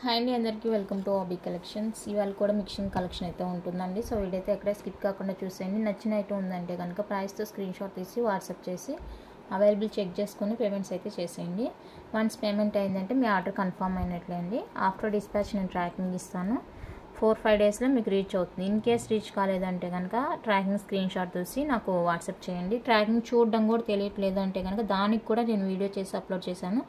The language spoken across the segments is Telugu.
హాయ్ అండి, అందరికీ వెల్కమ్ టు ఆబీ కలెక్షన్స్. ఇవాళ కూడా మిక్సింగ్ కలెక్షన్ అయితే ఉంటుందండి. సో వీడైతే ఎక్కడ స్కిప్ కాకుండా చూసేయండి. నచ్చిన ఐటమ్ ఉందంటే కనుక ప్రైస్తో స్క్రీన్ షాట్ తీసి వాట్సాప్ చేసి అవైలబుల్ చెక్ చేసుకుని పేమెంట్స్ అయితే చేసేయండి. వన్స్ పేమెంట్ అయిందంటే మీ ఆర్డర్ కన్ఫర్మ్ అయినట్లే అండి. ఆఫ్టర్ డిస్పాచ్ నేను ట్రాకింగ్ ఇస్తాను. 4-5 డేస్లో మీకు రీచ్ అవుతుంది. ఇన్ కేస్ రీచ్ కాలేదంటే కనుక ట్రాకింగ్ స్క్రీన్ షాట్ చూసి నాకు వాట్సాప్ చేయండి. ట్రాకింగ్ చూడడం కూడా తెలియట్లేదు అంటే కనుక దానికి కూడా నేను వీడియో చేసి అప్లోడ్ చేశాను.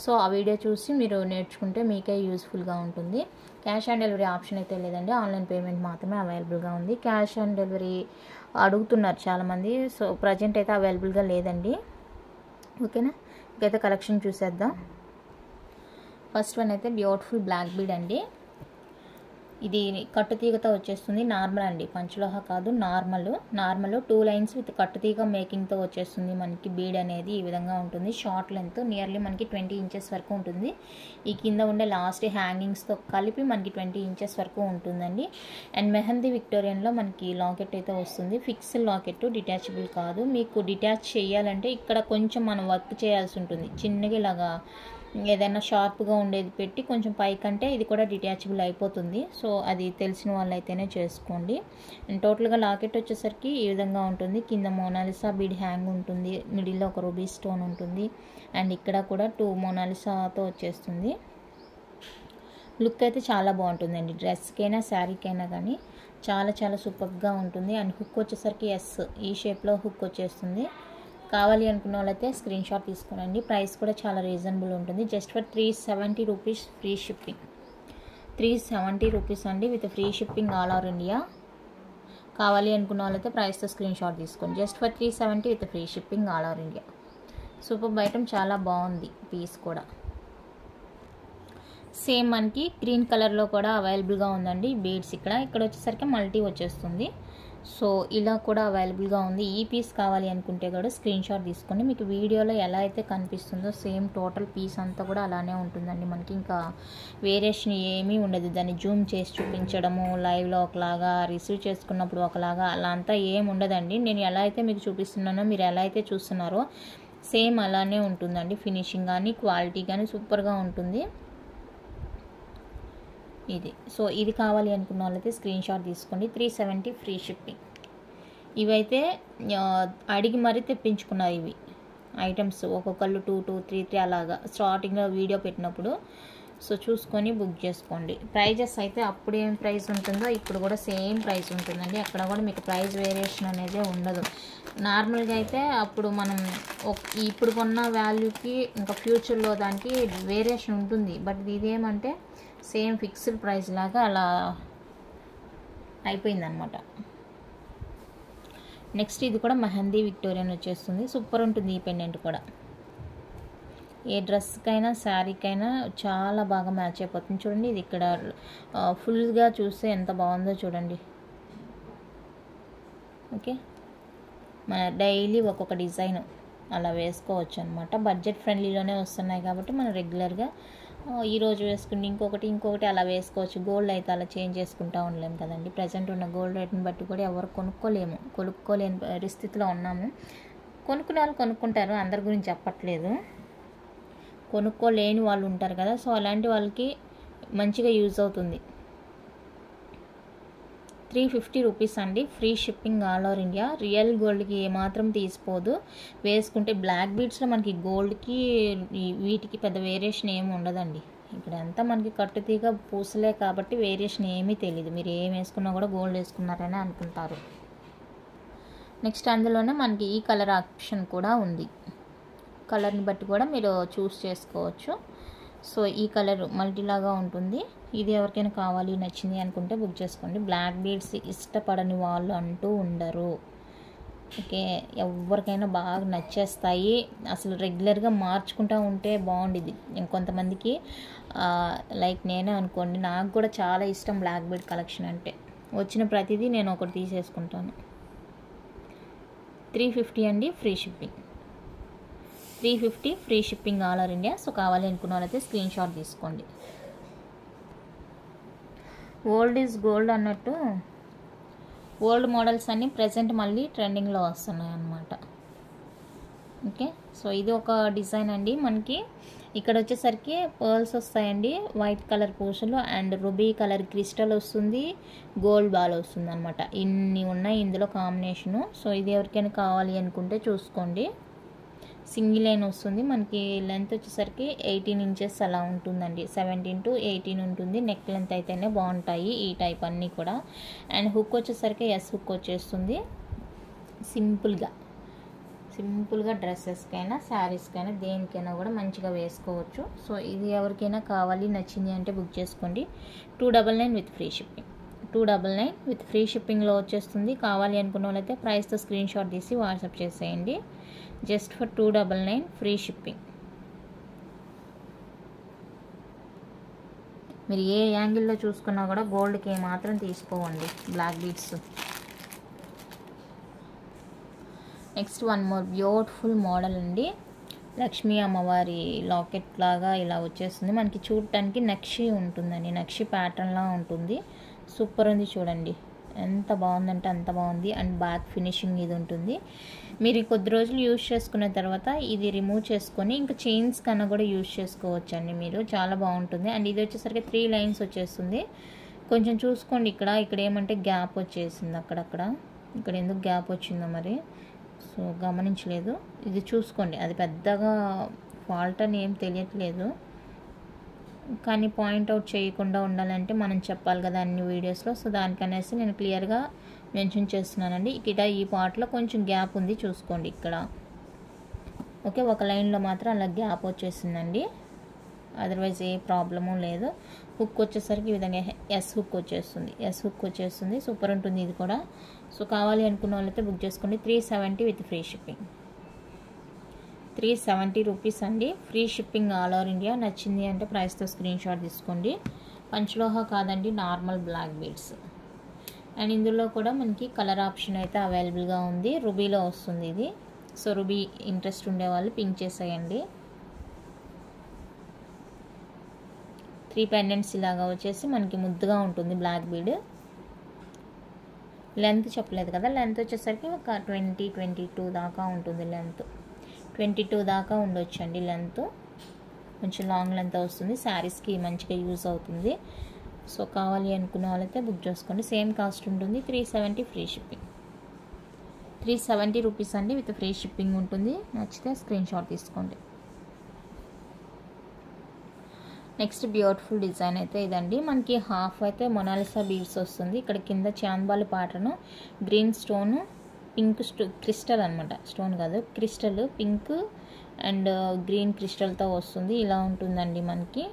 సో ఆ వీడియో చూసి మీరు నేర్చుకుంటే మీకే యూస్ఫుల్గా ఉంటుంది. క్యాష్ ఆన్ డెలివరీ ఆప్షన్ అయితే లేదండి, ఆన్లైన్ పేమెంట్ మాత్రమే అవైలబుల్గా ఉంది. క్యాష్ ఆన్ డెలివరీ అడుగుతున్నారు చాలామంది, సో ప్రజెంట్ అయితే అవైలబుల్గా లేదండి. ఓకేనా, ఇంకైతే కలెక్షన్ చూసేద్దాం. ఫస్ట్ వన్ అయితే బ్యూటిఫుల్ బ్లాక్ బీడ్ అండి. ఇది కట్టుతీగతో వచ్చేస్తుంది. నార్మల్ అండి, పంచలోహ కాదు, నార్మల్ 2 లైన్స్ విత్ కట్టుతీగ మేకింగ్తో వచ్చేస్తుంది. మనకి బీడ్ అనేది ఈ విధంగా ఉంటుంది. షార్ట్ లెంత్ నియర్లీ మనకి 20 ఇంచెస్ వరకు ఉంటుంది. ఈ కింద ఉండే లాస్ట్ హ్యాంగింగ్స్తో కలిపి మనకి 20 ఇంచెస్ వరకు ఉంటుందండి. అండ్ మెహందీ విక్టోరియన్లో మనకి లాకెట్ అయితే వస్తుంది. ఫిక్స్డ్ లాకెట్, డిటాచబుల్ కాదు. మీకు డిటాచ్ చేయాలంటే ఇక్కడ కొంచెం మనం వర్క్ చేయాల్సి ఉంటుంది. చిన్నగా ఇలాగా ఏదైనా షార్ప్గా ఉండేది పెట్టి కొంచెం పైకంటే ఇది కూడా డిటాచబుల్ అయిపోతుంది. సో అది తెలిసిన వాళ్ళైతేనే చేసుకోండి. అండ్ టోటల్గా లాకెట్ వచ్చేసరికి ఈ విధంగా ఉంటుంది. కింద మోనాలిసా బీడ్ హ్యాంగ్ ఉంటుంది. మిడిల్లో ఒక రూబీ స్టోన్ ఉంటుంది. అండ్ ఇక్కడ కూడా 2 మోనాలిసాతో వచ్చేస్తుంది. లుక్ అయితే చాలా బాగుంటుందండి. డ్రెస్కైనా శారీకైనా కానీ చాలా చాలా సూపర్గా ఉంటుంది. అండ్ హుక్ వచ్చేసరికి ఈ షేప్లో హుక్ వచ్చేస్తుంది. కావాలి అనుకున్న వాళ్ళైతే స్క్రీన్ షాట్ తీసుకోనండి. ప్రైస్ కూడా చాలా రీజనబుల్ ఉంటుంది. Just for 370 rupees free shipping. 370 rupees అండి, with free shipping all over India. కావాలి అనుకున్న వాళ్ళైతే ప్రైస్తో స్క్రీన్ షాట్ తీసుకోండి. Just for 370 with free shipping all over India. Super item, చాలా బాగుంది పీస్ కూడా. సేమ్ మనకి గ్రీన్ కలర్లో కూడా అవైలబుల్గా ఉందండి బీడ్స్. ఇక్కడ వచ్చేసరికి మల్టీ వచ్చేస్తుంది. సో ఇలా కూడా అవైలబుల్గా ఉంది. ఈ పీస్ కావాలి అనుకుంటే కూడా స్క్రీన్ షాట్ తీసుకోండి. మీకు వీడియోలో ఎలా అయితే కనిపిస్తుందో సేమ్ టోటల్ పీస్ అంతా కూడా అలానే ఉంటుందండి. మనకి ఇంకా వేరియేషన్ ఏమీ ఉండదు. దాన్ని జూమ్ చేసి చూపించడము, లైవ్లో ఒకలాగా, రిసీవ్ చేసుకున్నప్పుడు ఒకలాగా, అలా అంతా ఏమి ఉండదండి. నేను ఎలా అయితే మీకు చూపిస్తున్నానో మీరు ఎలా అయితే చూస్తున్నారో సేమ్ అలానే ఉంటుందండి. ఫినిషింగ్ కానీ క్వాలిటీ కానీ సూపర్గా ఉంటుంది ఇది. సో ఇది కావాలి అనుకున్న వాళ్ళైతే స్క్రీన్ షాట్ తీసుకోండి. 370 ఫ్రీ షిప్పింగ్. ఇవైతే అడిగి మరీ తెప్పించుకున్నారు ఇవి ఐటమ్స్. ఒక్కొక్కళ్ళు 2-3 అలాగా స్టార్టింగ్లో వీడియో పెట్టినప్పుడు. సో చూసుకొని బుక్ చేసుకోండి. ప్రైజెస్ అయితే అప్పుడు ఏం ప్రైస్ ఉంటుందో ఇప్పుడు కూడా సేమ్ ప్రైస్ ఉంటుందండి. అక్కడ కూడా మీకు ప్రైస్ వేరియేషన్ అనేది ఉండదు. నార్మల్గా అయితే అప్పుడు మనం ఇప్పుడు కొన్న వాల్యూకి ఇంకా ఫ్యూచర్లో దానికి వేరియేషన్ ఉంటుంది. బట్ ఇదేమంటే సేమ్ ఫిక్స్డ్ ప్రైస్ లాగా అలా అయిపోయిందనమాట. నెక్స్ట్ ఇది కూడా మెహందీ విక్టోరియన్ వచ్చేస్తుంది. సూపర్ ఉంటుంది ఈ పెండెంట్ కూడా. ఏ డ్రెస్కైనా శారీకైనా చాలా బాగా మ్యాచ్ అయిపోతుంది. చూడండి, ఇది ఇక్కడ ఫుల్గా చూస్తే ఎంత బాగుందో చూడండి. ఓకే, మన డైలీ ఒక్కొక్క డిజైన్ అలా వేసుకోవచ్చు అనమాట. బడ్జెట్ ఫ్రెండ్లీలోనే వస్తున్నాయి కాబట్టి మనం రెగ్యులర్గా ఈరోజు వేసుకుని ఇంకొకటి అలా వేసుకోవచ్చు. గోల్డ్ అయితే అలా చేంజ్ చేసుకుంటూ ఉండలేము కదండి. ప్రజెంట్ ఉన్న గోల్డ్ రేట్ని బట్టి కూడా ఎవరు కొనుక్కోలేని పరిస్థితిలో ఉన్నాము. కొనుక్కునే వాళ్ళు కొనుక్కుంటారు, అందరి గురించి చెప్పట్లేదు. కొనుక్కోలేని వాళ్ళు ఉంటారు కదా, సో అలాంటి వాళ్ళకి మంచిగా యూజ్ అవుతుంది. 350 రూపీస్ అండి, free shipping all over India. Real గోల్డ్కి ఏమాత్రం తీసిపోదు. వేసుకుంటే బ్లాక్ బీడ్స్లో మనకి గోల్డ్కి వీటికి పెద్ద వేరియేషన్ ఏమి ఉండదండి. ఇక్కడ అంతా మనకి కట్టుతీగ పూసలే కాబట్టి వేరియేషన్ ఏమీ తెలియదు. మీరు ఏం వేసుకున్నా కూడా గోల్డ్ వేసుకున్నారని అనుకుంటారు. నెక్స్ట్ అందులోనే మనకి ఈ కలర్ ఆప్షన్ కూడా ఉంది. కలర్ని బట్టి కూడా మీరు చూస్ చేసుకోవచ్చు. సో ఈ కలర్ మల్టీలాగా ఉంటుంది. ఇది ఎవరికైనా కావాలి, నచ్చింది అనుకుంటే బుక్ చేసుకోండి. బ్లాక్ బీడ్స్ ఇష్టపడని వాళ్ళు అంటూ ఉండరు. ఓకే, ఎవరికైనా బాగా నచ్చేస్తాయి. అసలు రెగ్యులర్గా మార్చుకుంటూ ఉంటే బాగుండేది. ఇంకొంతమందికి లైక్ నేనే అనుకోండి, నాకు కూడా చాలా ఇష్టం బ్లాక్ బీడ్ కలెక్షన్ అంటే. వచ్చిన ప్రతిదీ నేను ఒకటి తీసేసుకుంటాను. 350 అండి, free shipping. 350 free shipping all over India. So కావాలి అనుకున్న వాళ్ళైతే స్క్రీన్ షాట్ తీసుకోండి. ఓల్డ్ ఈజ్ గోల్డ్ అన్నట్టు ఓల్డ్ మోడల్స్ అన్నీ ప్రజెంట్ మళ్ళీ ట్రెండింగ్లో వస్తున్నాయి అన్నమాట. ఓకే, సో ఇది ఒక డిజైన్ అండి. మనకి ఇక్కడ వచ్చేసరికి పర్ల్స్ వస్తాయండి, వైట్ కలర్ పూసలు అండ్ రూబీ కలర్ క్రిస్టల్ వస్తుంది, గోల్డ్ బాల్ వస్తుంది అనమాట. ఇన్ని ఉన్నాయి ఇందులో కాంబినేషను. సో ఇది ఎవరికైనా కావాలి అనుకుంటే చూసుకోండి. సింగిల్ లైన్ వస్తుంది మనకి. లెంత్ వచ్చేసరికి 18 ఇంచెస్ అలా ఉంటుందండి, 17 to 18 ఉంటుంది. నెక్ లెంత్ అయితేనే బాగుంటాయి ఈ టైప్ అన్నీ కూడా. అండ్ హుక్ వచ్చేసరికి ఎస్ హుక్ వచ్చేస్తుంది. సింపుల్గా డ్రెస్సెస్కైనా శారీస్కైనా దేనికైనా కూడా మంచిగా వేసుకోవచ్చు. సో ఇది ఎవరికైనా కావాలి నచ్చింది అంటే బుక్ చేసుకోండి. 299 with free shipping. 299 with free షిప్పింగ్లో వచ్చేస్తుంది. కావాలి అనుకున్న వాళ్ళైతే ప్రైస్తో స్క్రీన్ షాట్ తీసి వాట్సాప్ చేసేయండి. Just for 299 free shipping. మీరు ఏ యాంగిల్లో చూసుకున్నా కూడా గోల్డ్కి ఏమాత్రం తీసుకోవండి black beads. Next one more beautiful model అండి. లక్ష్మీ అమ్మవారి లాకెట్ లాగా ఇలా వచ్చేస్తుంది. మనకి చూడటానికి నక్షి ఉంటుందండి, నక్షి ప్యాటర్న్లా ఉంటుంది. సూపర్ ఉంది చూడండి, ఎంత బాగుందంటే అంత బాగుంది. అండ్ బ్యాక్ ఫినిషింగ్ ఇది ఉంటుంది. మీరు కొద్ది రోజులు యూజ్ చేసుకున్న తర్వాత ఇది రిమూవ్ చేసుకొని ఇంకా చైన్స్ కన్నా కూడా యూజ్ చేసుకోవచ్చండి మీరు, చాలా బాగుంటుంది. అండ్ ఇది వచ్చేసరికి 3 లైన్స్ వచ్చేస్తుంది. కొంచెం చూసుకోండి, ఇక్కడ ఏమంటే గ్యాప్ వచ్చేసింది అక్కడక్కడ. ఇక్కడ ఎందుకు గ్యాప్ వచ్చిందో మరి సో గమనించలేదు. ఇది చూసుకోండి, అది పెద్దగా ఫాల్ట్ అని ఏం తెలియట్లేదు, కానీ పాయింట్అవుట్ చేయకుండా ఉండాలంటే మనం చెప్పాలి కదా అన్ని వీడియోస్లో. సో దానికనేసి నేను క్లియర్గా మెన్షన్ చేస్తున్నానండి. ఇక్కడ ఈ పార్ట్లో కొంచెం గ్యాప్ ఉంది చూసుకోండి ఇక్కడ. ఓకే, ఒక లైన్లో మాత్రం అలా గ్యాప్ వచ్చేసిందండి, అదర్వైజ్ ఏ ప్రాబ్లము లేదు. హుక్ వచ్చేసరికి ఈ విధంగా ఎస్ హుక్ వచ్చేస్తుంది. సూపర్ ఉంటుంది ఇది కూడా. సో కావాలి అనుకున్న వాళ్ళైతే బుక్ చేసుకోండి. 370 విత్ ఫ్రీ షిప్పింగ్. 370 రూపీస్ అండి, free shipping all over India. నచ్చింది అంటే ప్రైస్తో స్క్రీన్ షాట్ తీసుకోండి. పంచలోహ కాదండి, నార్మల్ బ్లాక్ బీడ్స్. అండ్ ఇందులో కూడా మనకి కలర్ ఆప్షన్ అయితే అవైలబుల్గా ఉంది. రూబీలో వస్తుంది ఇది. సో రూబీ ఇంట్రెస్ట్ ఉండే వాళ్ళు పింక్ చేసేయండి. 3 పెండెంట్స్ ఇలాగా వచ్చేసి మనకి ముద్దుగా ఉంటుంది బ్లాక్ బీడ్. లెంత్ చెప్పలేదు కదా, లెంత్ వచ్చేసరికి ఒక 22 దాకా ఉంటుంది. లెంత్ 22 దాకా ఉండొచ్చు అండి లెంత్. కొంచెం లాంగ్ లెంత్ వస్తుంది, శారీస్కి మంచిగా యూజ్ అవుతుంది. సో కావాలి అనుకున్న వాళ్ళైతే బుక్ చేసుకోండి. సేమ్ కాస్ట్ ఉంటుంది. 370 ఫ్రీ షిప్పింగ్. 370 రూపీస్ అండి విత్ ఫ్రీ షిప్పింగ్ ఉంటుంది. నచ్చితే స్క్రీన్ షాట్ తీసుకోండి. నెక్స్ట్ బ్యూటిఫుల్ డిజైన్ అయితే ఇదండి. మనకి హాఫ్ అయితే మొనాలిసా బీడ్స్ వస్తుంది. ఇక్కడ కింద chandbali pattern, green stone, pink crystal అనమాట, స్టోన్ కాదు క్రిస్టల్, పింక్ అండ్ గ్రీన్ క్రిస్టల్తో వస్తుంది. ఇలా ఉంటుందండి మనకి.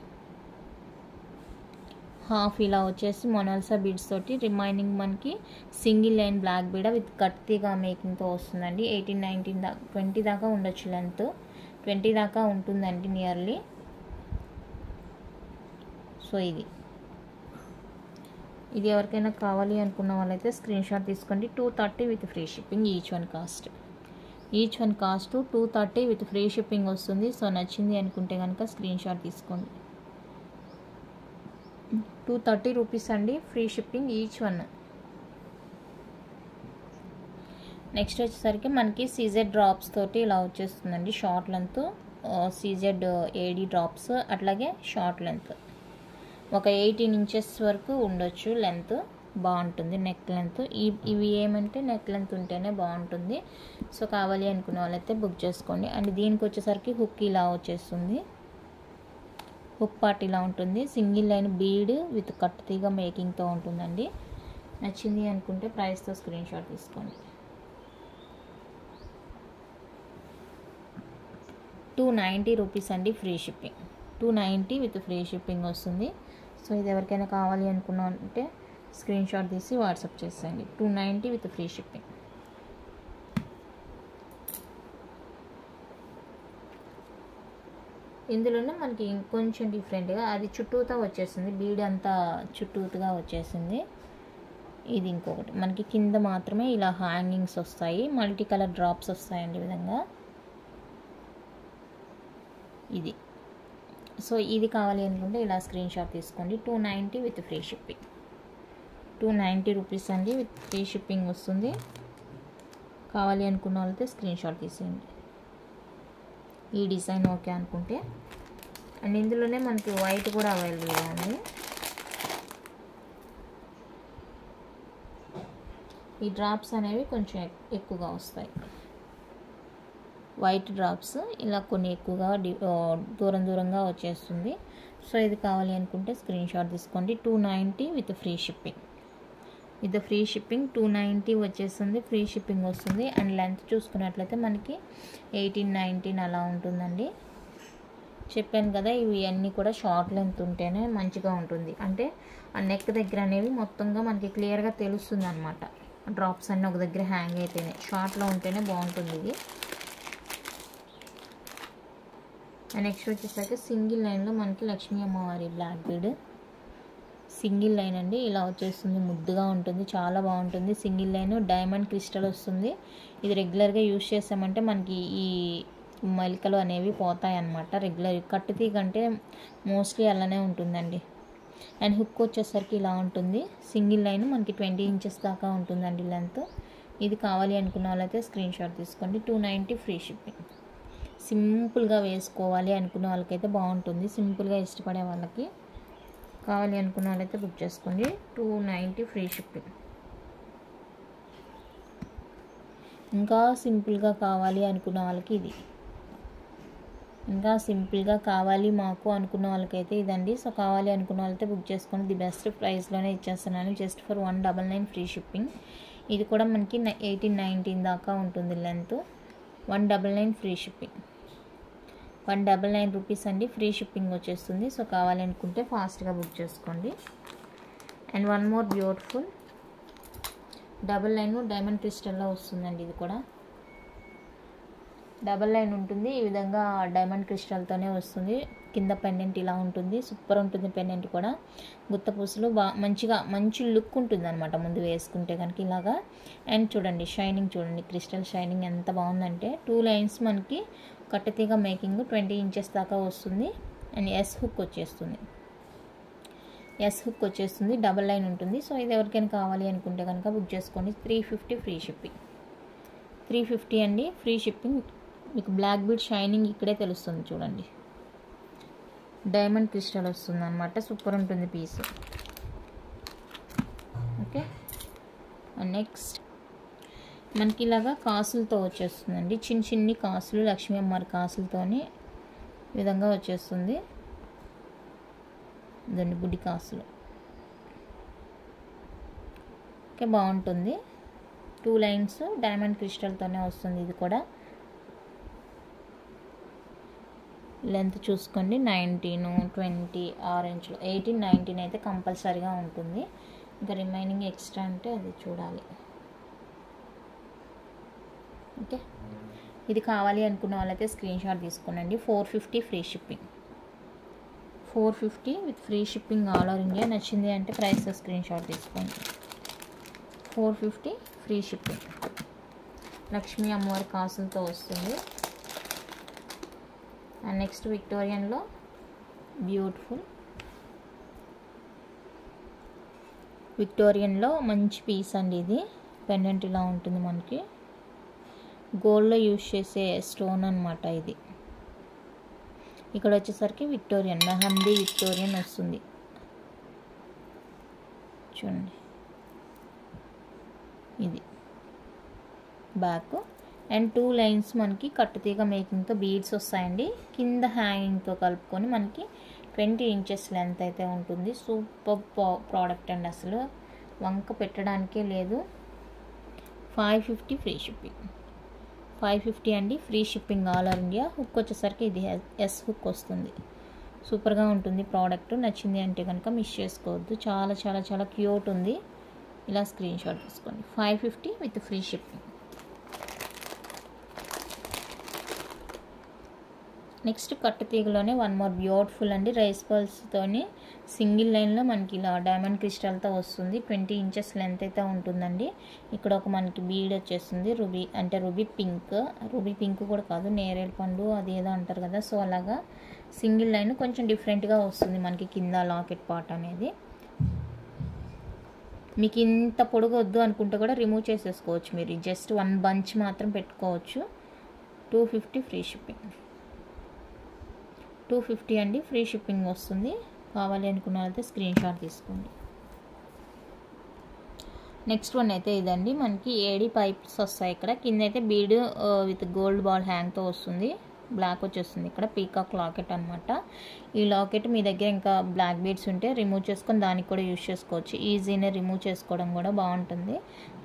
హాఫ్ ఇలా వచ్చేసి మొనాలిసా బీడ్స్ తోటి, రిమైనింగ్ మనకి సింగిల్ లైన్ బ్లాక్ బీడ విత్ కట్తిగా మేకింగ్తో వస్తుందండి. 18, 19 దాకా 20 దాకా ఉండొచ్చు లెంత్, 20 దాకా ఉంటుందండి నియర్లీ. సో ఇది ఎవరికైనా కావాలి అనుకున్న వాళ్ళైతే స్క్రీన్ షాట్ తీసుకోండి. 230 with free shipping. Each one cost 230 with free shipping వస్తుంది. సో నచ్చింది అనుకుంటే కనుక స్క్రీన్ షాట్ తీసుకోండి. 230 రూపీస్ అండి, free shipping each one. Next వచ్చేసరికి మనకి సీజెడ్ డ్రాప్స్ తోటి ఇలా వచ్చేస్తుందండి. షార్ట్ లెంత్ సీజెడ్ ఏడీ డ్రాప్స్, అట్లాగే షార్ట్ లెంత్ ఒక 18 ఇంచెస్ వరకు ఉండొచ్చు లెంత్. బాగుంటుంది నెక్ లెంత్. ఇవి ఏమంటే నెక్ లెంత్ ఉంటేనే బాగుంటుంది. సో కావాలి అనుకున్న వాళ్ళైతే బుక్ చేసుకోండి. అండ్ దీనికి వచ్చేసరికి హుక్ ఇలా వచ్చేస్తుంది, హుక్ పార్ట్ ఇలా ఉంటుంది. Single line bead with cut తీగ మేకింగ్తో ఉంటుందండి. నచ్చింది అనుకుంటే ప్రైస్తో స్క్రీన్ షాట్ తీసుకోండి. 290 రూపీస్ అండి, free shipping. 290 with free shipping వస్తుంది. సో ఇది ఎవరికైనా కావాలి అనుకున్నారంటే స్క్రీన్ షాట్ తీసి వాట్సాప్ చేసేయండి. 290 విత్ ఫ్రీ షిప్పింగ్. ఇందులోనే మనకి ఇంకొంచెం డిఫరెంట్గా అది చుట్టూతో వచ్చేసింది, బీడ్ అంతా చుట్టూతుగా వచ్చేసింది. ఇది ఇంకొకటి మనకి కింద మాత్రమే ఇలా హ్యాంగింగ్స్ వస్తాయి, మల్టీ కలర్ డ్రాప్స్ వస్తాయండి ఈ విధంగా. ఇది సో ఇది కావాలి అనుకుంటే ఇలా స్క్రీన్ షాట్ తీసుకోండి. 290 విత్ ఫ్రీ షిప్పింగ్. 290 రూపీస్ అండి, విత్ ఫ్రీ షిప్పింగ్ వస్తుంది. కావాలి అనుకున్న వాళ్ళైతే స్క్రీన్ షాట్ తీసేయండి. ఈ డిజైన్ ఓకే అనుకుంటే అండ్ ఇందులోనే మనకి వైట్ కూడా అవైలబుల్గా ఉంది. ఈ డ్రాప్స్ అనేవి కొంచెం ఎక్కువగా వస్తాయి. వైట్ డ్రాప్స్ ఇలా కొన్ని ఎక్కువగా దూరంగా వచ్చేస్తుంది. సో ఇది కావాలి అనుకుంటే స్క్రీన్ షాట్ తీసుకోండి. 290 with free shipping. With free shipping 290 వచ్చేస్తుంది, ఫ్రీ షిప్పింగ్ వస్తుంది. అండ్ లెంత్ చూసుకున్నట్లయితే మనకి 18-19 అలా ఉంటుందండి. చెప్పాను కదా, ఇవి అన్నీ కూడా షార్ట్ లెంత్ ఉంటేనే మంచిగా ఉంటుంది. అంటే ఆ నెక్ దగ్గర అనేవి మొత్తంగా మనకి క్లియర్గా తెలుస్తుంది అనమాట. డ్రాప్స్ అన్నీ ఒక దగ్గర హ్యాంగ్ అయితేనే, షార్ట్లో ఉంటేనే బాగుంటుంది ఇది. అండ్ నెక్స్ట్ వచ్చేసరికి సింగిల్ లైన్లో మనకి లక్ష్మీ అమ్మవారి బ్లాక్ బీడ్ సింగిల్ లైన్ అండి. ఇలా వచ్చేస్తుంది, ముద్దుగా ఉంటుంది, చాలా బాగుంటుంది. సింగిల్ లైన్ డైమండ్ క్రిస్టల్ వస్తుంది. ఇది రెగ్యులర్గా యూజ్ చేసామంటే మనకి ఈ మలికలు అనేవి పోతాయి అన్నమాట. రెగ్యులర్ కట్టు తీగంటే మోస్ట్లీ అలానే ఉంటుందండి. అండ్ హుక్ వచ్చేసరికి ఇలా ఉంటుంది. సింగిల్ లైన్ మనకి 20 ఇంచెస్ దాకా ఉంటుందండి లెంత్. ఇది కావాలి అనుకున్న వాళ్ళైతే స్క్రీన్ షాట్ తీసుకోండి. 290 ఫ్రీ షిప్పింగ్. సింపుల్గా వేసుకోవాలి అనుకున్న వాళ్ళకైతే బాగుంటుంది. సింపుల్గా ఇష్టపడే వాళ్ళకి కావాలి అనుకున్న వాళ్ళైతే బుక్ చేసుకోండి. 290 ఫ్రీ షిప్పింగ్. ఇంకా సింపుల్గా కావాలి అనుకున్న వాళ్ళకి ఇది, ఇంకా సింపుల్గా కావాలి మాకు అనుకున్న వాళ్ళకైతే ఇదండి. సో కావాలి అనుకున్న వాళ్ళైతే బుక్ చేసుకొని ది బెస్ట్ ప్రైస్లోనే ఇచ్చేస్తున్నాను. Just for 199 free shipping. ఇది కూడా మనకి 18-19 దాకా ఉంటుంది లెంత్. 199 free shipping. 199 రూపీస్ అండి, ఫ్రీ షిప్పింగ్ వచ్చేస్తుంది. సో కావాలి అనుకుంటే ఫాస్ట్గా బుక్ చేసుకోండి. And one more beautiful double line diamond క్రిస్టల్లో వస్తుందండి. ఇది కూడా డబల్ లైన్ ఉంటుంది. ఈ విధంగా డైమండ్ క్రిస్టల్తోనే వస్తుంది. కింద పెండెంట్ ఇలా ఉంటుంది, సూపర్ ఉంటుంది పెండెంట్ కూడా. గుత్త పూసలు మంచి లుక్ ఉంటుంది అనమాట ముందు వేసుకుంటే కనుక ఇలాగా. అండ్ చూడండి షైనింగ్, చూడండి క్రిస్టల్ షైనింగ్ ఎంత బాగుందంటే. 2 లైన్స్ మనకి కట్టతీగ మేకింగ్ 20 ఇంచెస్ దాకా వస్తుంది. అండ్ ఎస్ హుక్ వచ్చేస్తుంది, డబల్ లైన్ ఉంటుంది. సో ఇది ఎవరికైనా కావాలి అనుకుంటే కనుక బుక్ చేసుకోండి. 350 ఫ్రీ షిప్పింగ్. 350 అండి, ఫ్రీ షిప్పింగ్. మీకు బ్లాక్ బీడ్ షైనింగ్ ఇక్కడే తెలుస్తుంది చూడండి. డైమండ్ క్రిస్టల్ వస్తుంది అనమాట, సూపర్ ఉంటుంది పీస్. ఓకే. అండ్ నెక్స్ట్ మనకి ఇలాగా కాసులతో వచ్చేస్తుందండి. చిన్ని కాసులు, లక్ష్మీ అమ్మవారి కాసులతోని ఈ విధంగా వచ్చేస్తుంది. ఇదండి బుడ్డి కాసులు. ఓకే, బాగుంటుంది. 2 లైన్స్ డైమండ్ క్రిస్టల్తోనే వస్తుంది. ఇది కూడా లెంత్ చూసుకోండి. 19, 20, ఆరెంజ్లో 18, 19 అయితే కంపల్సరీగా ఉంటుంది. ఇంకా రిమైనింగ్ ఎక్స్ట్రా అంటే అది చూడాలి. ఓకే, ఇది కావాలి అనుకున్న వాళ్ళైతే స్క్రీన్ షాట్ తీసుకోనండి. 450 free shipping. 450 with free shipping all over India. నచ్చింది అంటే ప్రైస్ స్క్రీన్ షాట్ తీసుకోండి. 450 ఫ్రీ షిప్పింగ్. లక్ష్మీ అమ్మవారి కాసులతో వస్తుంది. అండ్ నెక్స్ట్ విక్టోరియన్లో బ్యూటిఫుల్ విక్టోరియన్లో మంచి పీస్ అండి. ఇది పెండెంట్ ఇలా ఉంటుంది మనకి. గోల్డ్లో యూజ్ చేసే స్టోన్ అనమాట ఇది. ఇక్కడ వచ్చేసరికి విక్టోరియన్, మెహందీ విక్టోరియన్ వస్తుంది చూడండి. ఇది బ్యాక్. అండ్ 2 లైన్స్ మనకి కట్టుతీగ మేకింగ్తో బీడ్స్ వస్తాయండి. కింద హ్యాంగింగ్తో కలుపుకొని మనకి 20 ఇంచెస్ లెంత్ అయితే ఉంటుంది. సూపర్ ప్రోడక్ట్ అండి, అసలు వంక పెట్టడానికే లేదు. 550 ఫ్రీ షిప్పింగ్. 550 అండి, free shipping all over India. Hook వచ్చేసరికి ఇది ఎస్ హుక్ వస్తుంది. సూపర్గా ఉంటుంది ప్రోడక్ట్. నచ్చింది అంటే కనుక మిస్ చేసుకోవద్దు. చాలా చాలా చాలా క్యూట్ ఉంది. ఇలా స్క్రీన్ షాట్ తీసుకోండి. 550 విత్ ఫ్రీ షిప్పింగ్. నెక్స్ట్ కట్టు తీగలోనే వన్ మోర్ బ్యూటిఫుల్ అండి. రైస్ పల్స్తోని సింగిల్ లైన్లో మనకి ఇలా డైమండ్ క్రిస్టల్తో వస్తుంది. 20 ఇంచెస్ లెంత్ అయితే ఉంటుందండి. ఇక్కడ ఒక మనకి బీడ్ వచ్చేస్తుంది. రూబీ పింక్ కూడా కాదు, నేరేడు పండు అది ఏదో అంటారు కదా. సో అలాగా సింగిల్ లైన్ కొంచెం డిఫరెంట్గా వస్తుంది మనకి కింద లాకెట్ పార్ట్ అనేది. మీకు ఇంత పొడుగు వద్దు అనుకుంటే కూడా రిమూవ్ చేసేసుకోవచ్చు. మీరు జస్ట్ 1 బంచ్ మాత్రం పెట్టుకోవచ్చు. 250 ఫ్రీ షిప్పింగ్. 250 అండి, ఫ్రీ షిప్పింగ్ వస్తుంది. కావాలి అనుకున్న వాళ్ళైతే స్క్రీన్ షాట్ తీసుకోండి. నెక్స్ట్ వన్ అయితే ఇదండి, మనకి ఏడి పైప్స్ వస్తాయి. ఇక్కడ కింద అయితే బీడ్ విత్ గోల్డ్ బాల్ హ్యాంగ్తో వస్తుంది, బ్లాక్ వచ్చేస్తుంది. ఇక్కడ పీకాక్ లాకెట్ అనమాట. ఈ లాకెట్ మీ దగ్గర ఇంకా బ్లాక్ బీడ్స్ ఉంటే రిమూవ్ చేసుకొని దానికి కూడా యూజ్ చేసుకోవచ్చు. ఈజీనే రిమూవ్ చేసుకోవడం కూడా బాగుంటుంది.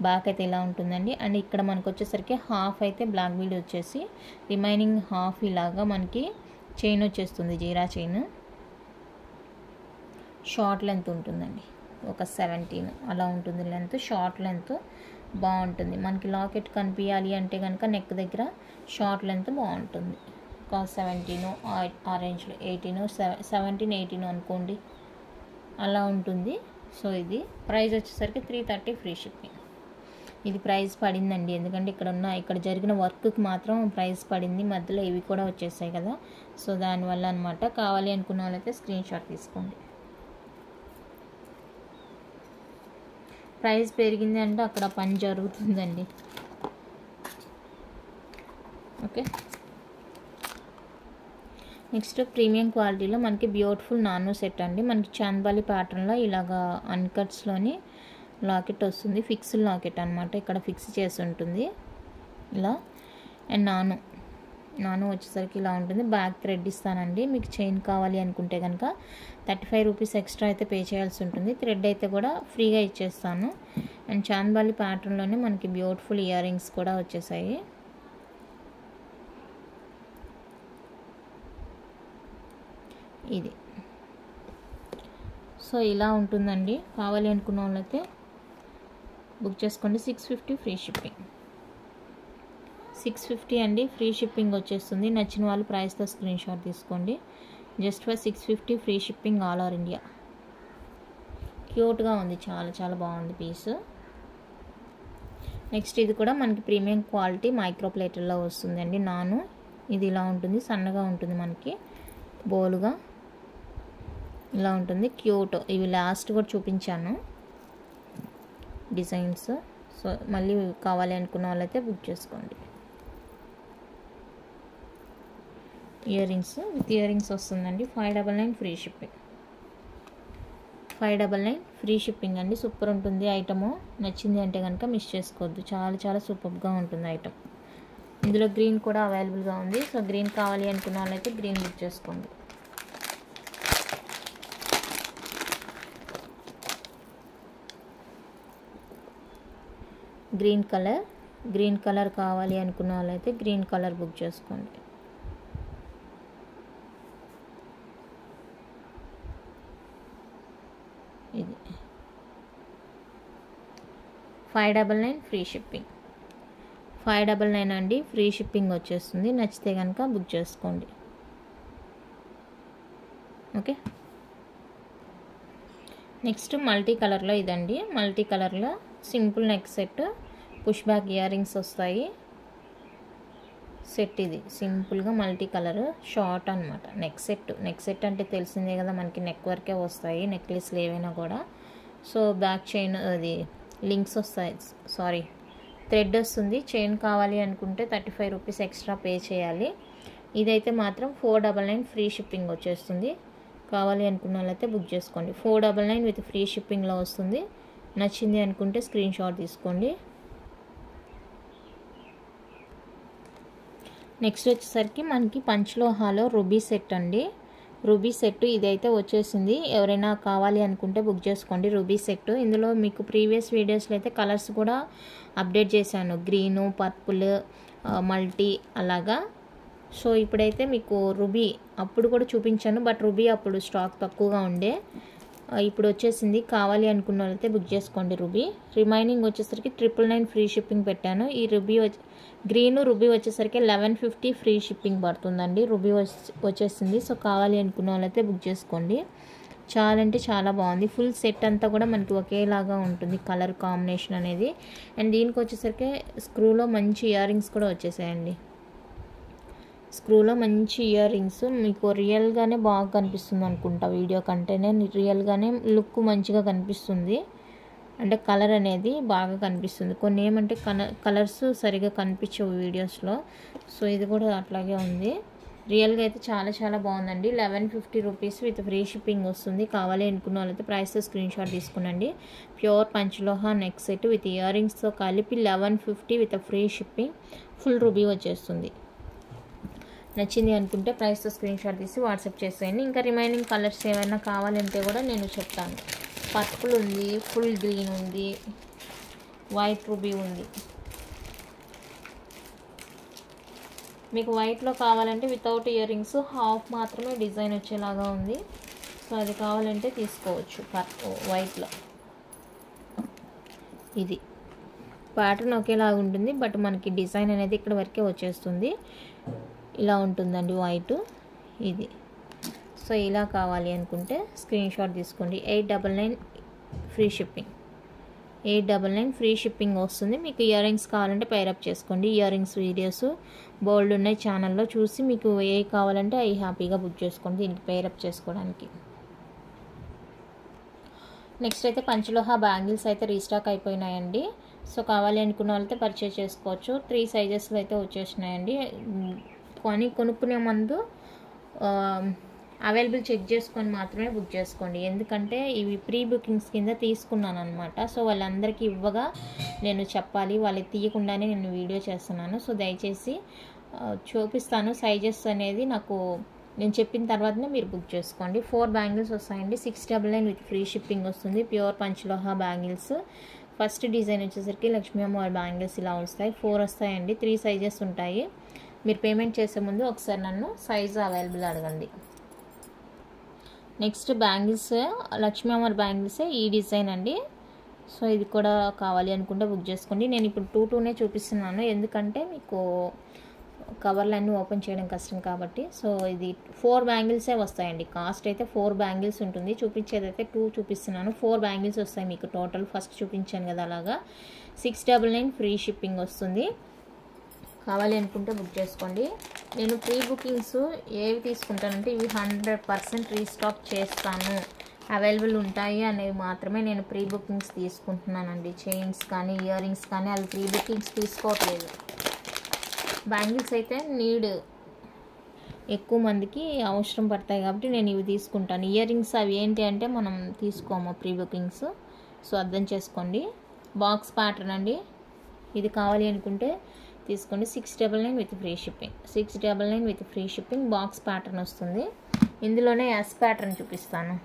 బ్యాక్ అయితే ఇలా ఉంటుందండి. అండ్ ఇక్కడ మనకు వచ్చేసరికి హాఫ్ అయితే బ్లాక్ బీడ్ వచ్చేసి రిమైనింగ్ హాఫ్ ఇలాగా మనకి చైన్ వచ్చేస్తుంది, జీరా చైన్. షార్ట్ లెంత్ ఉంటుందండి, ఒక 17 అలా ఉంటుంది లెంత్. షార్ట్ లెంత్ బాగుంటుంది. మనకి లాకెట్ కనిపించాలి అంటే కనుక నెక్ దగ్గర షార్ట్ లెంత్ బాగుంటుంది. ఒక 17 ఆ రేంజ్లో, 17, 18 అనుకోండి, అలా ఉంటుంది. సో ఇది ప్రైస్ వచ్చేసరికి 330 ఫ్రీ షిప్పింగ్. ఇది ప్రైస్ పడిందండి, ఎందుకంటే ఇక్కడ జరిగిన వర్క్కి మాత్రం ప్రైస్ పడింది. మధ్యలో ఇవి కూడా వచ్చేసాయి కదా, సో దానివల్ల అనమాట. కావాలి అనుకున్న వాళ్ళైతే స్క్రీన్ షాట్ తీసుకోండి. ప్రైస్ పెరిగింది అంటే అక్కడ పని జరుగుతుందండి. ఓకే, నెక్స్ట్ ప్రీమియం క్వాలిటీలో మనకి బ్యూటిఫుల్ నానో సెట్ అండి. మనకి చాంద్బాలి ప్యాటర్న్లో ఇలాగా అన్కట్స్లోని లాకెట్ వస్తుంది. ఫిక్స్డ్ లాకెట్ అనమాట, ఇక్కడ ఫిక్స్ చేసి ఉంటుంది ఇలా. అండ్ నానో వచ్చేసరికి ఇలా ఉంటుంది. బ్యాక్ థ్రెడ్ ఇస్తానండి. మీకు చైన్ కావాలి అనుకుంటే కనుక 35 రూపీస్ ఎక్స్ట్రా అయితే పే చేయాల్సి ఉంటుంది. థ్రెడ్ అయితే కూడా ఫ్రీగా ఇచ్చేస్తాను. అండ్ చాంద్బాలి ప్యాటర్న్లోనే మనకి బ్యూటిఫుల్ ఇయర్ రింగ్స్ కూడా వచ్చేసాయి. ఇది సో ఇలా ఉంటుందండి. కావాలి అనుకున్న వాళ్ళైతే బుక్ చేసుకోండి. 650 ఫ్రీ షిప్పింగ్. 650 అండి, ఫ్రీ షిప్పింగ్ వచ్చేస్తుంది. నచ్చిన వాళ్ళు ప్రైస్తో స్క్రీన్ షాట్ తీసుకోండి. Just for 650 free shipping all over India. క్యూట్గా ఉంది, చాలా చాలా బాగుంది పీస్. నెక్స్ట్ ఇది కూడా మనకి ప్రీమియం క్వాలిటీ మైక్రో ప్లేటర్లో వస్తుందండి. ఇది ఇలా ఉంటుంది, సన్నగా ఉంటుంది, మనకి బోలుగా ఇలా ఉంటుంది. క్యూట్. ఇవి లాస్ట్ కూడా చూపించాను డిజైన్స్. సో మళ్ళీ కావాలి అనుకున్న వాళ్ళైతే బుక్ చేసుకోండి. Ear rings with ear rings వస్తుందండి. 599 ఫ్రీ షిప్పింగ్. 599 ఫ్రీ షిప్పింగ్ అండి. సూపర్ ఉంటుంది ఐటము. నచ్చింది అంటే కనుక మిస్ చేసుకోవద్దు, చాలా చాలా సూపర్గా ఉంటుంది ఐటమ్. ఇందులో గ్రీన్ కూడా అవైలబుల్గా ఉంది. సో గ్రీన్ కావాలి అనుకున్న వాళ్ళైతే గ్రీన్ బుక్ చేసుకోండి. గ్రీన్ కలర్ కావాలి అనుకున్న వాళ్ళైతే గ్రీన్ కలర్ బుక్ చేసుకోండి. ఇది 599 ఫ్రీ షిప్పింగ్. 599 అండి, ఫ్రీ షిప్పింగ్ వచ్చేస్తుంది. నచ్చితే కనుక బుక్ చేసుకోండి. ఓకే, నెక్స్ట్ మల్టీ కలర్లో ఇదండి. మల్టీ కలర్లో simple neck set, push back ear rings వస్తాయి. సెట్ ఇది సింపుల్గా మల్టీ కలర్ షార్ట్ అనమాట. నెక్ సెట్ అంటే తెలిసిందే కదా, మనకి నెక్ వరకే వస్తాయి నెక్లెస్లు ఏవైనా కూడా. సో బ్యాక్ చైన్ అది లింక్స్ వస్తాయి, థ్రెడ్ వస్తుంది. చైన్ కావాలి అనుకుంటే 35 రూపీస్ ఎక్స్ట్రా పే చేయాలి. ఇదైతే మాత్రం 499 ఫ్రీ షిప్పింగ్ వచ్చేస్తుంది. కావాలి అనుకున్న వాళ్ళైతే బుక్ చేసుకోండి. 499 విత్ ఫ్రీ షిప్పింగ్లో వస్తుంది. నచ్చింది అనుకుంటే స్క్రీన్ షాట్ తీసుకోండి. నెక్స్ట్ వచ్చేసరికి మనకి పంచలోహాలో రూబీ సెట్ అండి. రూబీ సెట్ ఇదైతే వచ్చేసింది. ఎవరైనా కావాలి అనుకుంటే బుక్ చేసుకోండి. Ruby set. ఇందులో మీకు ప్రీవియస్ వీడియోస్లో అయితే కలర్స్ కూడా అప్డేట్ చేశాను, గ్రీను, పర్పుల్, మల్టీ అలాగా. సో ఇప్పుడైతే మీకు రూబీ అప్పుడు కూడా చూపించాను, బట్ రూబీ అప్పుడు స్టాక్ తక్కువగా ఉండే, ఇప్పుడు వచ్చేసింది. కావాలి అనుకున్న వాళ్ళైతే బుక్ చేసుకోండి. రూబీ రిమైనింగ్ వచ్చేసరికి 999 ఫ్రీ షిప్పింగ్ పెట్టాను. ఈ గ్రీను రూబీ వచ్చేసరికి 1150 ఫ్రీ షిప్పింగ్ పడుతుందండి. రూబీ వచ్చేసింది. సో కావాలి అనుకున్న వాళ్ళైతే బుక్ చేసుకోండి. చాలా అంటే చాలా బాగుంది. ఫుల్ సెట్ అంతా కూడా మనకి ఒకేలాగా ఉంటుంది కలర్ కాంబినేషన్ అనేది. అండ్ దీనికి వచ్చేసరికి స్క్రూలో మంచి ఇయర్ రింగ్స్ కూడా వచ్చేసాయండి. స్క్రూలో మంచి ఇయర్ రింగ్స్ మీకు రియల్గానే బాగా కనిపిస్తుంది అనుకుంటా, వీడియో కంటేనే రియల్గానే లుక్ మంచిగా కనిపిస్తుంది. అంటే కలర్ అనేది బాగా కనిపిస్తుంది. కొన్ని ఏమంటే కలర్స్ సరిగా కనిపించవు వీడియోస్లో. సో ఇది కూడా అట్లాగే ఉంది. రియల్గా అయితే చాలా చాలా బాగుందండి. 1150 రూపీస్ విత్ ఫ్రీ షిప్పింగ్ వస్తుంది. కావాలి అనుకున్న వాళ్ళైతే ప్రైస్తో స్క్రీన్ షాట్ తీసుకునండి. Pure panchaloha neck set with ear రింగ్స్తో కలిపి 1150 with free shipping, full ruby వచ్చేస్తుంది. నచ్చింది అనుకుంటే ప్రైస్తో స్క్రీన్ షాట్ తీసి వాట్సాప్ చేసేయండి. ఇంకా రిమైనింగ్ కలర్స్ ఏమైనా కావాలంటే కూడా నేను చెప్తాను. పర్పుల్ ఉంది, ఫుల్ గ్రీన్ ఉంది, వైట్ రూబీ ఉంది. మీకు వైట్లో కావాలంటే వితౌట్ ఇయర్ రింగ్స్ హాఫ్ మాత్రమే డిజైన్ వచ్చేలాగా ఉంది. సో అది కావాలంటే తీసుకోవచ్చు. వైట్లో ఇది ప్యాటర్న్ ఒకేలాగా ఉంటుంది, బట్ మనకి డిజైన్ అనేది ఇక్కడ వరకే వచ్చేస్తుంది. ఇలా ఉంటుందండి వైట్ ఇది. సో ఇలా కావాలి అనుకుంటే స్క్రీన్ షాట్ తీసుకోండి. 899 ఫ్రీ షిప్పింగ్, 899 ఫ్రీ షిప్పింగ్ వస్తుంది. మీకు ఇయర్ రింగ్స్ కావాలంటే పైరప్ చేసుకోండి. ఇయర్ రింగ్స్ వీడియోస్ బోల్డ్ ఉన్నాయి ఛానల్లో, చూసి మీకు ఏ కావాలంటే అవి హ్యాపీగా బుక్ చేసుకోండి దీనికి పైరప్ చేసుకోవడానికి. నెక్స్ట్ అయితే పంచలోహ బ్యాంగిల్స్ అయితే రీస్టాక్ అయిపోయినాయండి. సో కావాలి అనుకున్న వాళ్ళైతే పర్చేస్ చేసుకోవచ్చు. 3 సైజెస్లో అయితే వచ్చేసినాయండి. కొనుక్కునే ముందు అవైలబుల్ చెక్ చేసుకొని మాత్రమే బుక్ చేసుకోండి. ఎందుకంటే ఇవి ప్రీ బుకింగ్స్ కింద తీసుకున్నాను అనమాట. సో వాళ్ళందరికీ ఇవ్వగా నేను చెప్పాలి, వాళ్ళకి తీయకుండానే నేను వీడియో చేస్తున్నాను. సో దయచేసి చూపిస్తాను సైజెస్ అనేది నాకు నేను చెప్పిన తర్వాతనే మీరు బుక్ చేసుకోండి. 4 బ్యాంగిల్స్ వస్తాయండి. 699 విత్ ఫ్రీ షిప్పింగ్ వస్తుంది. Pure panchaloha bangles. First design వచ్చేసరికి లక్ష్మీ అమ్మవారి బ్యాంగిల్స్ ఇలా వస్తాయి. 4 వస్తాయండి. 3 సైజెస్ ఉంటాయి. మీరు పేమెంట్ చేసే ముందు ఒకసారి నన్ను సైజు అవైలబుల్ అడగండి. నెక్స్ట్ బ్యాంగిల్స్ లక్ష్మీ అమ్మవారి బ్యాంగిల్స్ ఈ డిజైన్ అండి. సో ఇది కూడా కావాలి అనుకుంటే బుక్ చేసుకోండి. నేను ఇప్పుడు 2 చూపిస్తున్నాను, ఎందుకంటే మీకు కవర్లన్నీ ఓపెన్ చేయడం కష్టం కాబట్టి. సో ఇది 4 బ్యాంగిల్సే వస్తాయండి. కాస్ట్ అయితే 4 బ్యాంగిల్స్ ఉంటుంది. చూపించేది అయితే 2 చూపిస్తున్నాను. 4 బ్యాంగిల్స్ వస్తాయి మీకు టోటల్. ఫస్ట్ చూపించాను కదా అలాగా. 699 ఫ్రీ షిప్పింగ్ వస్తుంది. కావాలి అనుకుంటే బుక్ చేసుకోండి. నేను ప్రీ బుకింగ్స్ ఏవి తీసుకుంటానంటే ఇవి 100% రీస్టాక్ చేస్తాను, అవైలబుల్ ఉంటాయి అనేవి మాత్రమే నేను ప్రీ బుకింగ్స్ తీసుకుంటున్నానండి. చైన్స్ కానీ ఇయర్ రింగ్స్ కానీ అవి ప్రీ బుకింగ్స్ తీసుకోవట్లేదు. బ్యాంగిల్స్ అయితే నీడ్ ఎక్కువ మందికి అవసరం పడతాయి కాబట్టి నేను ఇవి తీసుకుంటాను. ఇయర్ రింగ్స్ అవి ఏంటి అంటే మనం తీసుకోము ప్రీ బుకింగ్స్. సో అర్థం చేసుకోండి. బాక్స్ ప్యాటర్న్ అండి. ఇది కావాలి అనుకుంటే తీసుకోండి. 699 with free shipping, 699 with free shipping. Box pattern వస్తుంది. ఇందులోనే ఎస్ ప్యాటర్న్ చూపిస్తాను.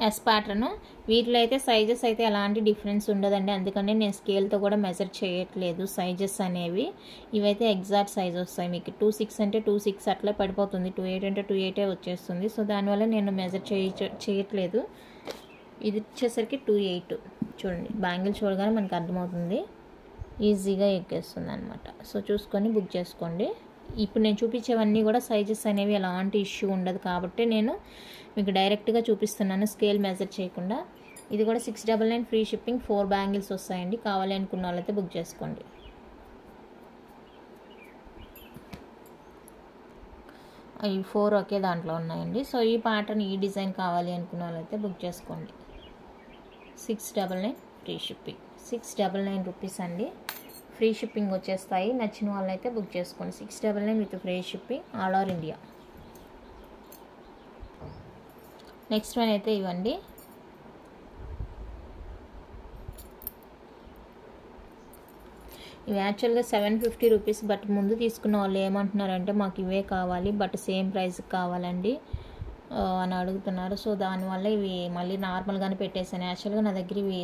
ఎస్ ప్యాటర్న్ వీటిలో అయితే సైజెస్ అయితే ఎలాంటి డిఫరెన్స్ ఉండదండి. అందుకని నేను స్కేల్తో కూడా మెజర్ చేయట్లేదు సైజెస్ అనేవి. ఇవైతే ఎగ్జాక్ట్ సైజ్ వస్తాయి మీకు. 26 అంటే 26 అట్లే పడిపోతుంది, 28 అంటే 28 వచ్చేస్తుంది. సో దానివల్ల నేను మెజర్ చేయట్లేదు. ఇది వచ్చేసరికి 28. చూడండి బ్యాంగిల్ చూడగానే మనకు అర్థమవుతుంది, ఈజీగా ఎక్కేస్తుంది అనమాట. సో చూసుకొని బుక్ చేసుకోండి. ఇప్పుడు నేను చూపించేవన్నీ కూడా సైజెస్ అనేవి ఎలాంటి ఇష్యూ ఉండదు కాబట్టి నేను మీకు డైరెక్ట్గా చూపిస్తున్నాను, స్కేల్ మెజర్ చేయకుండా. ఇది కూడా 699 ఫ్రీ షిప్పింగ్. 4 బ్యాంగిల్స్ వస్తాయండి. కావాలి అనుకున్న వాళ్ళైతే బుక్ చేసుకోండి. ఈ 4 ఒకే దాంట్లో ఉన్నాయండి. సో ఈ ప్యాటర్న్ ఈ డిజైన్ కావాలి అనుకున్న వాళ్ళైతే బుక్ చేసుకోండి. 699 ఫ్రీ షిప్పింగ్, 699 రూపీస్ అండి. ఫ్రీ షిప్పింగ్ వచ్చేస్తాయి. నచ్చిన వాళ్ళైతే బుక్ చేసుకోండి. 699 with free shipping all over India. Next one అయితే ఇవ్వండి. ఇవి యాక్చువల్గా 750 రూపీస్. బట్ ముందు తీసుకున్న వాళ్ళు ఏమంటున్నారంటే మాకు ఇవే కావాలి బట్ సేమ్ ప్రైస్కి కావాలండి అని అడుగుతున్నారు. సో దానివల్ల ఇవి మళ్ళీ నార్మల్గానే పెట్టేశాను. యాక్చువల్గా నా దగ్గర ఇవి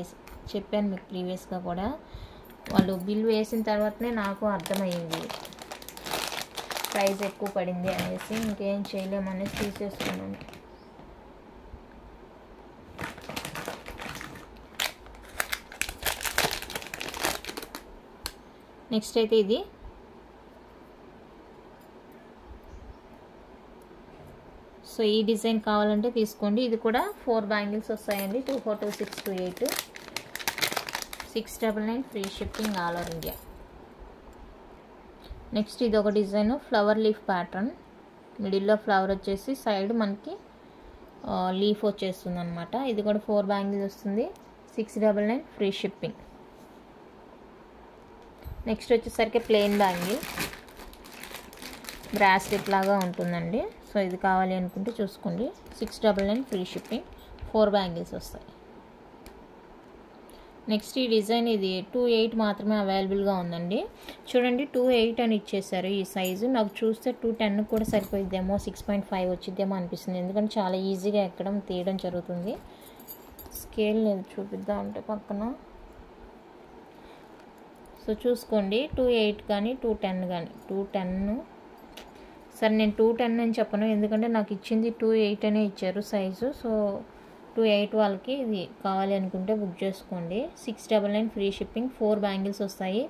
చెప్పాను మీకు ప్రీవియస్గా కూడా. వాళ్ళు బిల్ వేసిన తర్వాతనే నాకు అర్థమయ్యింది ప్రైస్ ఎక్కువ పడింది అనేసి. ఇంకేం చేయలేమనేసి తీసేస్తున్నాను. నెక్స్ట్ అయితే ఇది సో ఈ డిజైన్ కావాలంటే తీసుకోండి. ఇది కూడా 4 బ్యాంగిల్స్ వస్తాయండి. 242628, 699 free shipping all over India. Next ఇది ఒక డిజైన్ ఫ్లవర్ లీఫ్ ప్యాటర్న్. మిడిల్లో ఫ్లవర్ వచ్చేసి సైడ్ మనకి లీఫ్ వచ్చేస్తుంది అనమాట. ఇది కూడా 4 బ్యాంగిల్స్ వస్తుంది. 699 ఫ్రీ షిప్పింగ్. నెక్స్ట్ వచ్చేసరికి ప్లెయిన్ బ్యాంగిల్. బ్రాస్లెట్ లాగా ఉంటుందండి. సో ఇది కావాలి అనుకుంటే చూసుకోండి. 699 ఫ్రీ షిప్పింగ్. 4 బ్యాంగిల్స్ వస్తాయి. నెక్స్ట్ ఈ డిజైన్ ఇది 2.8 మాత్రమే అవైలబుల్గా ఉందండి. చూడండి 2.8 అని ఇచ్చేసారు ఈ సైజు. నాకు చూస్తే 2.10 కూడా సరిపోయిద్దేమో, 6.5 వచ్చిద్దేమో అనిపిస్తుంది. ఎందుకంటే చాలా ఈజీగా ఎక్కడం తీయడం జరుగుతుంది. స్కేల్ లేదు చూపిద్దాం అంటే పక్కన. సో చూసుకోండి 2.8 కానీ 2.10 కానీ 2.10. సరే నేను 2.10 అని చెప్పను, ఎందుకంటే నాకు ఇచ్చింది 2.8 అనే ఇచ్చారు సైజు. సో 2.8 వాళ్ళకి ఇది కావాలి అనుకుంటే బుక్ చేసుకోండి. 699 ఫ్రీ షిప్పింగ్. 4 బ్యాంగిల్స్ వస్తాయి.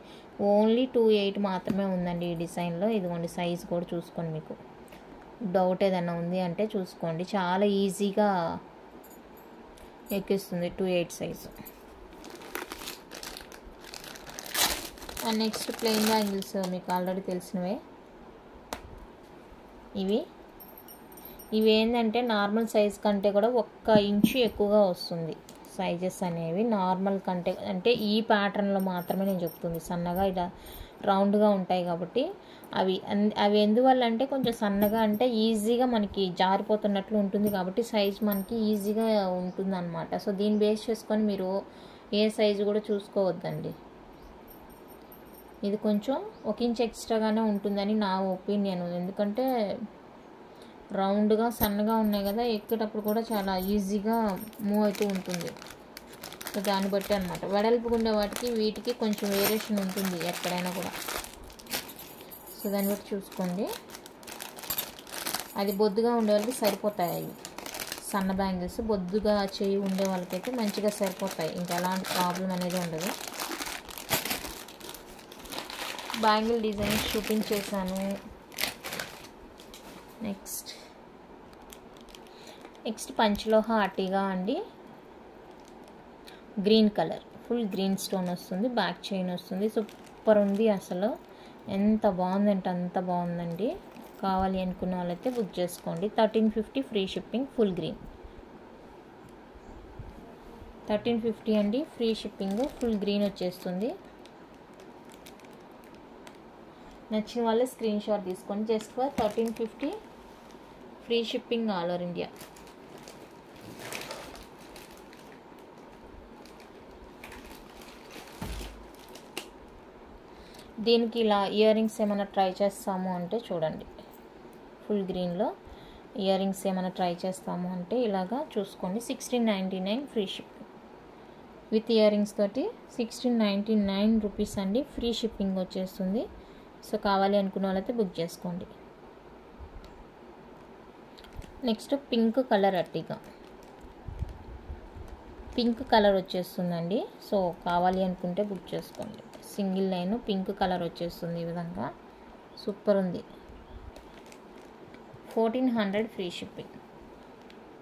ఓన్లీ 2.8 మాత్రమే ఉందండి ఈ డిజైన్లో. ఇదిగోండి సైజు కూడా చూసుకోండి. మీకు డౌట్ ఏదైనా ఉంది అంటే చూసుకోండి. చాలా ఈజీగా ఎక్కిస్తుంది 2.8 size. And next plain bangles మీకు ఆల్రెడీ తెలిసినవే. ఇవి ఏంటంటే నార్మల్ సైజ్ కంటే కూడా 1 ఇంచు ఎక్కువగా వస్తుంది సైజెస్ అనేవి. నార్మల్ కంటే అంటే ఈ ప్యాటర్న్లో మాత్రమే నేను చెప్తుంది. సన్నగా ఇలా రౌండ్గా ఉంటాయి కాబట్టి అవి ఎందువల్ల అంటే కొంచెం సన్నగా అంటే ఈజీగా మనకి జారిపోతున్నట్లు ఉంటుంది కాబట్టి సైజ్ మనకి ఈజీగా ఉంటుంది అన్నమాట. సో దీన్ని బేస్ చేసుకొని మీరు ఏ సైజు కూడా చూసుకోవద్దండి. ఇది కొంచెం 1 ఇంచ్ ఎక్స్ట్రాగానే ఉంటుందని నా ఒపీనియన్. ఎందుకంటే రౌండ్గా సన్నగా ఉన్నాయి కదా, ఎక్కేటప్పుడు కూడా చాలా ఈజీగా మూవ్ అవుతూ ఉంటుంది. సో దాన్ని బట్టి అనమాట. వెడల్పుగా ఉండే వాటికి వీటికి కొంచెం వేరియేషన్ ఉంటుంది ఎక్కడైనా కూడా. సో దాన్ని బట్టి చూసుకోండి. అది బొద్దుగా ఉండే వాళ్ళకి సరిపోతాయి. అవి సన్న బ్యాంగిల్స్ బొద్దుగా చేయి ఉండే వాళ్ళకైతే మంచిగా సరిపోతాయి. ఇంకా ఎలాంటి ప్రాబ్లం అనేది ఉండదు. బ్యాంగిల్ డిజైన్స్ చూపించేసాను. నెక్స్ట్ పంచలోహ ఆర్టిగా అండి. Green colour, full green stone వస్తుంది. బ్యాక్ చైన్ వస్తుంది. సూపర్ ఉంది అసలు. ఎంత బాగుందంటే అంత బాగుందండి. కావాలి అనుకున్న వాళ్ళైతే బుక్ చేసుకోండి. 1350 ఫ్రీ షిప్పింగ్. ఫుల్ గ్రీన్ 1350 అండి ఫ్రీ షిప్పింగ్. ఫుల్ గ్రీన్ వచ్చేస్తుంది. నచ్చిన వాళ్ళే స్క్రీన్ షాట్ తీసుకోండి. Just for 1350 free shipping all over India. దీనికి ఇలా ఇయర్ రింగ్స్ ఏమైనా ట్రై చేస్తాము అంటే చూడండి. ఫుల్ గ్రీన్లో ఇయర్ రింగ్స్ ఏమైనా ట్రై చేస్తాము అంటే ఇలాగా చూసుకోండి. 1699 free shipping with ear rings తోటి 1699 రూపీస్ అండి. ఫ్రీ షిప్పింగ్ వచ్చేస్తుంది. సో కావాలి అనుకున్న వాళ్ళైతే బుక్ చేసుకోండి. నెక్స్ట్ పింక్ కలర్ అట్టిగా. పింక్ కలర్ వచ్చేస్తుందండి. సో కావాలి అనుకుంటే బుక్ చేసుకోండి. సింగిల్ లైన్ పింక్ కలర్ వచ్చేస్తుంది ఈ విధంగా. సూపర్ ఉంది. 1400 free shipping.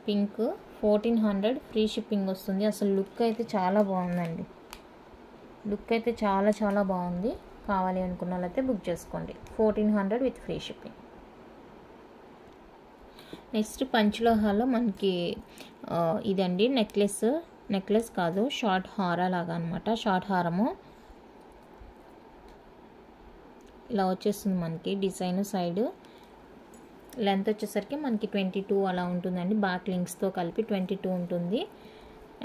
Pink 1400 free shipping వస్తుంది. అసలు లుక్ అయితే చాలా బాగుందండి. లుక్ అయితే చాలా చాలా బాగుంది. కావాలి అనుకున్న వాళ్ళైతే బుక్ చేసుకోండి. 1400 విత్ ఫ్రీ షిప్పింగ్. నెక్స్ట్ పంచలోహాలో మనకి ఇదండి నెక్లెస్ కాదు, షార్ట్ హారా లాగా అనమాట. షార్ట్ హారము ఇలా వచ్చేస్తుంది మనకి. డిజైన్ సైడ్ లెంత్ వచ్చేసరికి మనకి 22 అలా ఉంటుందండి. బ్యాక్ లింక్స్తో కలిపి 22 ఉంటుంది.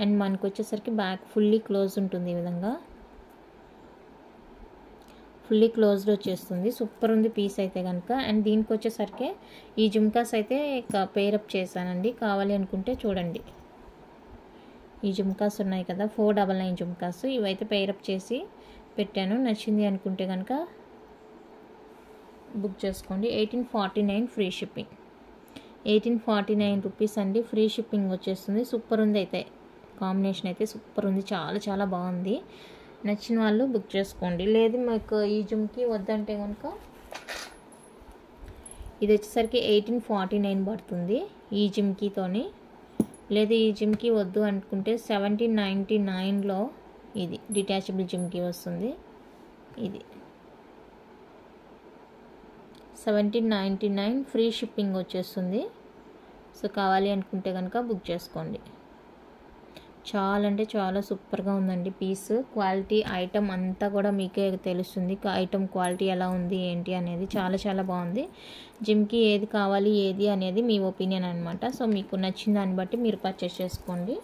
అండ్ మనకు వచ్చేసరికి బ్యాక్ ఫుల్లీ క్లోజ్ ఉంటుంది. ఈ విధంగా ఫుల్లీ క్లోజ్డ్ వచ్చేస్తుంది. సూపర్ ఉంది పీస్ అయితే కనుక. అండ్ దీనికి వచ్చేసరికి ఈ జుమ్కాస్ అయితే పేరప్ చేశానండి. కావాలి అనుకుంటే చూడండి. ఈ జుమ్కాస్ ఉన్నాయి కదా 499 జుమ్కాస్, ఇవైతే పేరప్ చేసి పెట్టాను. నచ్చింది అనుకుంటే కనుక బుక్ చేసుకోండి. 1849 ఫ్రీ షిప్పింగ్. 1849 రూపీస్ అండి. ఫ్రీ షిప్పింగ్ వచ్చేస్తుంది. సూపర్ ఉంది అయితే. కాంబినేషన్ అయితే సూపర్ ఉంది. చాలా చాలా బాగుంది. నచ్చిన వాళ్ళు బుక్ చేసుకోండి. లేదు మీకు ఈ జుమ్కి వద్దంటే కనుక ఇది వచ్చేసరికి 1849 పడుతుంది ఈ జిమ్కీతోని. లేదు ఈ జిమ్కీ వద్దు అనుకుంటే 1799లో ఇది డిటాచబుల్ జిమ్కీ వస్తుంది. ఇది 1799 ఫ్రీ షిప్పింగ్ వచ్చేస్తుంది. సో కావాలి అనుకుంటే కనుక బుక్ చేసుకోండి. చాలా అంటే చాలా సూపర్గా ఉందండి పీస్. క్వాలిటీ ఐటమ్ అంతా కూడా మీకే తెలుస్తుంది, ఐటమ్ క్వాలిటీ ఎలా ఉంది ఏంటి అనేది. చాలా చాలా బాగుంది. జిమ్కి ఏది కావాలి ఏది అనేది మీ ఒపీనియన్ అనమాట. సో మీకు నచ్చిన దాన్ని బట్టి మీరు పర్చేస్ చేసుకోండి.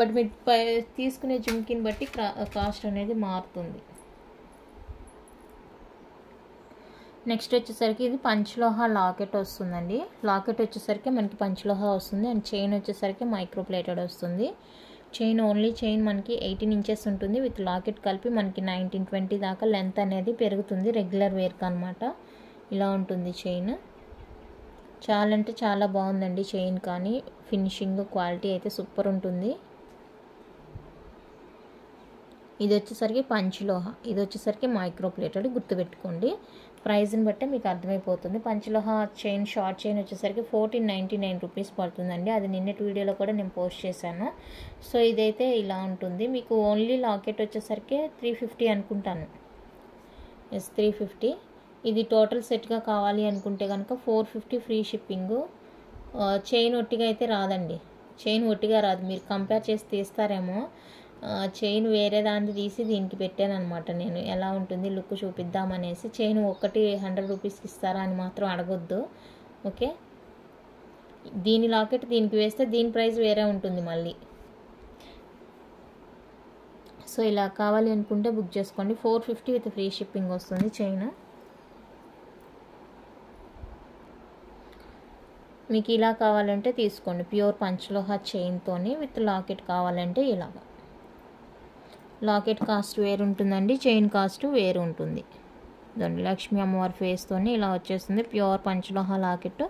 బట్ మీరు తీసుకునే జిమ్కిని బట్టి కాస్ట్ అనేది మారుతుంది. నెక్స్ట్ వచ్చేసరికి ఇది పంచలోహ లాకెట్ వస్తుందండి. లాకెట్ వచ్చేసరికి మనకి పంచలోహ వస్తుంది అండ్ చైన్ వచ్చేసరికి మైక్రో ప్లేటెడ్ వస్తుంది. చైన్ ఓన్లీ చైన్ మనకి 18 ఇంచెస్ ఉంటుంది. విత్ లాకెట్ కలిపి మనకి 19-20 దాకా లెంత్ అనేది పెరుగుతుంది రెగ్యులర్ వేర్కి అనమాట. ఇలా ఉంటుంది చైన్. చాలా అంటే చాలా బాగుందండి చైన్, కానీ ఫినిషింగ్ క్వాలిటీ అయితే సూపర్ ఉంటుంది. ఇది వచ్చేసరికి పంచలోహ, ఇది వచ్చేసరికి మైక్రో ప్లేటెడ్. గుర్తుపెట్టుకోండి, ప్రైస్ని బట్టే మీకు అర్థమైపోతుంది. పంచలోహ చైన్ షార్ట్ చైన్ వచ్చేసరికి 1499 రూపీస్ పడుతుందండి. అది నిన్నటి వీడియోలో కూడా నేను పోస్ట్ చేశాను. సో ఇదైతే ఇలా ఉంటుంది. మీకు ఓన్లీ లాకెట్ వచ్చేసరికి 350 అనుకుంటాను. ఎస్ 350. ఇది టోటల్ సెట్గా కావాలి అనుకుంటే కనుక 450 ఫ్రీ షిప్పింగ్. చైన్ ఒట్టిగా అయితే రాదండి, చైన్ ఒట్టిగా రాదు. మీరు కంపేర్ చేసి తీస్తారేమో. చైన్ వేరే దాన్ని తీసి దీనికి పెట్టాను అనమాట నేను, ఎలా ఉంటుంది లుక్ చూపిద్దామనేసి. చైన్ ఒక్కటి 100 రూపీస్కి ఇస్తారా అని మాత్రం అడగొద్దు, ఓకే. దీని లాకెట్ దీనికి వేస్తే దీని ప్రైస్ వేరే ఉంటుంది మళ్ళీ. సో ఇలా కావాలి అనుకుంటే బుక్ చేసుకోండి. 450 విత్ ఫ్రీ షిప్పింగ్ వస్తుంది చైన్. మీకు ఇలా కావాలంటే తీసుకోండి, ప్యూర్ పంచలోహ చైన్తోని విత్ లాకెట్ కావాలంటే ఇలాగా. లాకెట్ కాస్ట్ వేరు ఉంటుందండి, చైన్ కాస్ట్ వేరు ఉంటుంది. దాన్ని లక్ష్మీ అమ్మవారి ఫేస్తోని ఇలా వచ్చేస్తుంది. Pure panchaloha locket,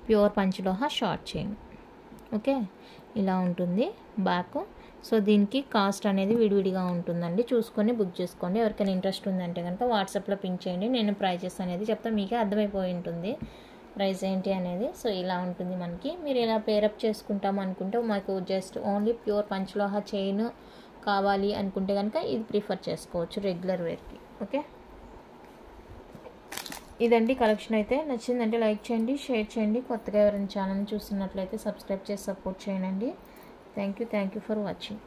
pure panchaloha short chain, okay. ఇలా ఉంటుంది బ్యాక్. సో దీనికి కాస్ట్ అనేది విడివిడిగా ఉంటుందండి, చూసుకొని బుక్ చేసుకోండి. ఎవరికైనా ఇంట్రెస్ట్ ఉందంటే కనుక వాట్సాప్లో పింక్ చేయండి, నేను ప్రైజెస్ అనేది చెప్తాను. మీకే అర్థమైపోయి ఉంటుంది ప్రైస్ ఏంటి అనేది. సో ఇలా ఉంటుంది మనకి. మీరు ఇలా పేరప్ చేసుకుంటాం అనుకుంటే మాకు జస్ట్ ఓన్లీ ప్యూర్ పంచలోహ చైన్ కావాలి అనుకుంటే కనుక ఇది ప్రిఫర్ చేసుకోవచ్చు రెగ్యులర్ వేర్కి, ఓకే. ఇదండి కలెక్షన్. అయితే నచ్చిందంటే లైక్ చేయండి, షేర్ చేయండి. కొత్తగా ఎవరైనా ఛానల్ని చూస్తున్నట్లయితే సబ్స్క్రైబ్ చేసి సపోర్ట్ చేయండి. Thank you for watching.